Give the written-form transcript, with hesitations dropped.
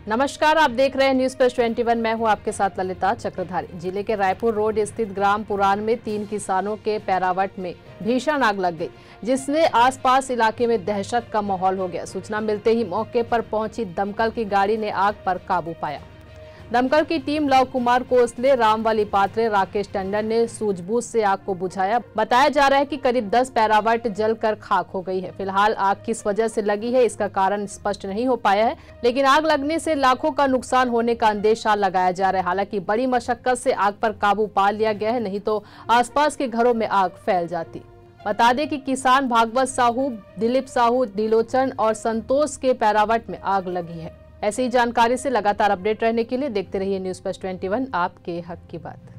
नमस्कार, आप देख रहे हैं न्यूज प्लस 21। मैं हूं आपके साथ ललिता चक्रधारी। जिले के रायपुर रोड स्थित ग्राम पुरान में 3 किसानों के पैरावट में भीषण आग लग गई, जिससे आसपास इलाके में दहशत का माहौल हो गया। सूचना मिलते ही मौके पर पहुंची दमकल की गाड़ी ने आग पर काबू पाया। दमकल की टीम लव कुमार कोसले, रामवाली पात्रे, राकेश टंडन ने सूझबूझ से आग को बुझाया। बताया जा रहा है कि करीब 10 पैरावाट जलकर खाक हो गई है। फिलहाल आग किस वजह से लगी है इसका कारण स्पष्ट नहीं हो पाया है, लेकिन आग लगने से लाखों का नुकसान होने का अंदेशा लगाया जा रहा है। हालांकि बड़ी मशक्कत से आग पर काबू पा लिया गया है, नहीं तो आसपास के घरों में आग फैल जाती। बता दें कि किसान भागवत साहू, दिलीप साहू, दिलोचन और संतोष के पैरावट में आग लगी है। ऐसी जानकारी से लगातार अपडेट रहने के लिए देखते रहिए न्यूज प्लस 21, आपके हक की बात।